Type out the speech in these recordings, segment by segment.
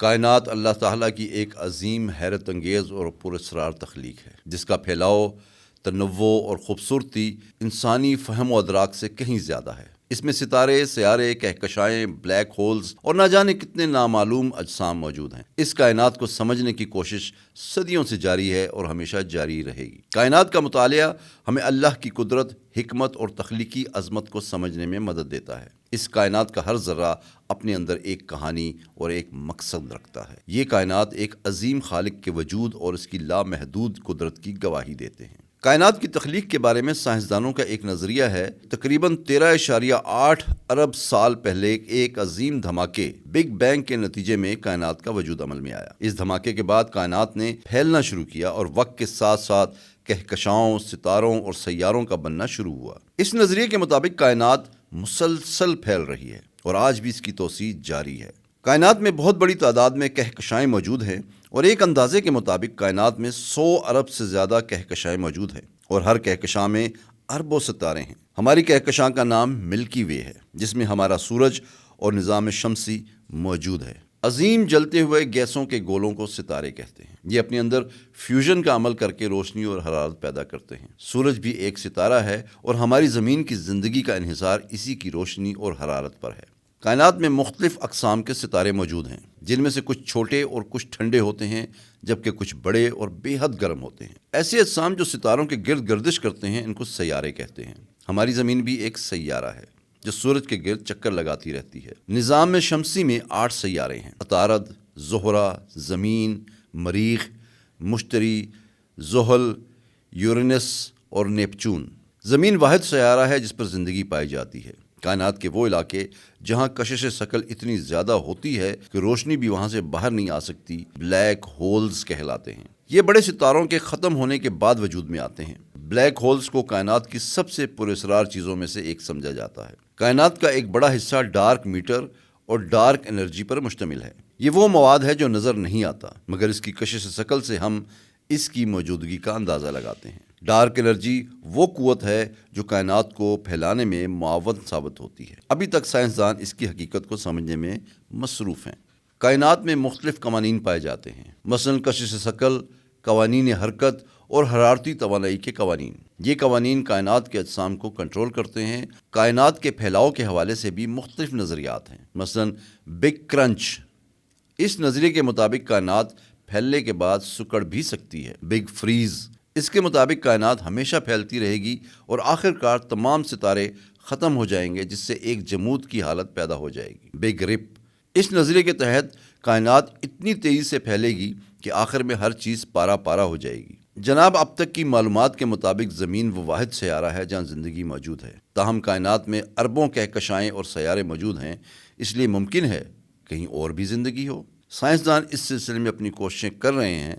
کائنات اللہ تعالیٰ کی ایک عظیم، حیرت انگیز اور پراسرار تخلیق ہے، جس کا پھیلاؤ، تنوع اور خوبصورتی انسانی فہم و ادراک سے کہیں زیادہ ہے۔ اس میں ستارے، سیارے، کہکشائیں، بلیک ہولز اور نہ جانے کتنے نامعلوم اجسام موجود ہیں۔ اس کائنات کو سمجھنے کی کوشش صدیوں سے جاری ہے اور ہمیشہ جاری رہے گی۔ کائنات کا مطالعہ ہمیں اللہ کی قدرت، حکمت اور تخلیقی عظمت کو سمجھنے میں مدد دیتا ہے۔ اس کائنات کا ہر ذرہ اپنے اندر ایک کہانی اور ایک مقصد رکھتا ہے۔ یہ کائنات ایک عظیم خالق کے وجود اور اس کی لامحدود قدرت کی گواہی دیتے ہیں۔ کائنات کی تخلیق کے بارے میں سائنسدانوں کا ایک نظریہ ہے، تقریباً 13.8 ارب سال پہلے ایک عظیم دھماکے بگ بینگ کے نتیجے میں کائنات کا وجود عمل میں آیا۔ اس دھماکے کے بعد کائنات نے پھیلنا شروع کیا اور وقت کے ساتھ ساتھ کہکشاؤں، ستاروں اور سیاروں کا بننا شروع ہوا۔ اس نظریے کے مطابق کائنات مسلسل پھیل رہی ہے اور آج بھی اس کی توسیع جاری ہے۔ کائنات میں بہت بڑی تعداد میں کہکشائیں موجود ہیں اور ایک اندازے کے مطابق کائنات میں 100 ارب سے زیادہ کہکشائیں موجود ہیں اور ہر کہکشاں میں اربوں ستارے ہیں۔ ہماری کہکشاں کا نام ملکی وے ہے، جس میں ہمارا سورج اور نظام شمسی موجود ہے۔ عظیم جلتے ہوئے گیسوں کے گولوں کو ستارے کہتے ہیں۔ یہ اپنے اندر فیوژن کا عمل کر کے روشنی اور حرارت پیدا کرتے ہیں۔ سورج بھی ایک ستارہ ہے اور ہماری زمین کی زندگی کا انحصار اسی کی روشنی اور حرارت پر ہے۔ کائنات میں مختلف اقسام کے ستارے موجود ہیں، جن میں سے کچھ چھوٹے اور کچھ ٹھنڈے ہوتے ہیں، جبکہ کچھ بڑے اور بے حد گرم ہوتے ہیں۔ ایسے اجسام جو ستاروں کے گرد گردش کرتے ہیں، ان کو سیارے کہتے ہیں۔ ہماری زمین بھی ایک سیارہ ہے جو سورج کے گرد چکر لگاتی رہتی ہے۔ نظام شمسی میں 8 سیارے ہیں: عطارد، زہرہ، زمین، مریخ، مشتری، زحل، یورینس اور نیپچون۔ زمین واحد سیارہ ہے جس پر زندگی پائی جاتی ہے۔ کائنات کے وہ علاقے جہاں کشش ثقل اتنی زیادہ ہوتی ہے کہ روشنی بھی وہاں سے باہر نہیں آ سکتی، بلیک ہولز کہلاتے ہیں۔ یہ بڑے ستاروں کے ختم ہونے کے بعد وجود میں آتے ہیں۔ بلیک ہولز کو کائنات کی سب سے پراسرار چیزوں میں سے ایک سمجھا جاتا ہے۔ کائنات کا ایک بڑا حصہ ڈارک میٹر اور ڈارک انرجی پر مشتمل ہے۔ یہ وہ مواد ہے جو نظر نہیں آتا، مگر اس کی کشش ثقل سے ہم اس کی موجودگی کا اندازہ لگاتے ہیں۔ ڈارک انرجی وہ قوت ہے جو کائنات کو پھیلانے میں معاون ثابت ہوتی ہے۔ ابھی تک سائنسدان اس کی حقیقت کو سمجھنے میں مصروف ہیں۔ کائنات میں مختلف قوانین پائے جاتے ہیں، مثلاً کشش ثقل، قوانین حرکت اور حرارتی توانائی کے قوانین۔ یہ قوانین کائنات کے اجسام کو کنٹرول کرتے ہیں۔ کائنات کے پھیلاؤ کے حوالے سے بھی مختلف نظریات ہیں، مثلاً بگ کرنچ۔ اس نظریے کے مطابق کائنات پھیلنے کے بعد سکڑ بھی سکتی ہے۔ بگ فریز، اس کے مطابق کائنات ہمیشہ پھیلتی رہے گی اور آخر کار تمام ستارے ختم ہو جائیں گے، جس سے ایک جمود کی حالت پیدا ہو جائے گی۔ بگ رپ، اس نظریے کے تحت کائنات اتنی تیزی سے پھیلے گی کہ آخر میں ہر چیز پارا پارا ہو جائے گی۔ جناب، اب تک کی معلومات کے مطابق زمین وہ واحد سیارہ ہے جہاں زندگی موجود ہے، تاہم کائنات میں اربوں کہکشائیں اور سیارے موجود ہیں، اس لیے ممکن ہے کہیں اور بھی زندگی ہو۔ سائنسدان اس سلسلے میں اپنی کوششیں کر رہے ہیں۔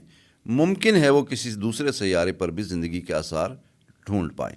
ممکن ہے وہ کسی دوسرے سیارے پر بھی زندگی کے آثار ڈھونڈ پائیں۔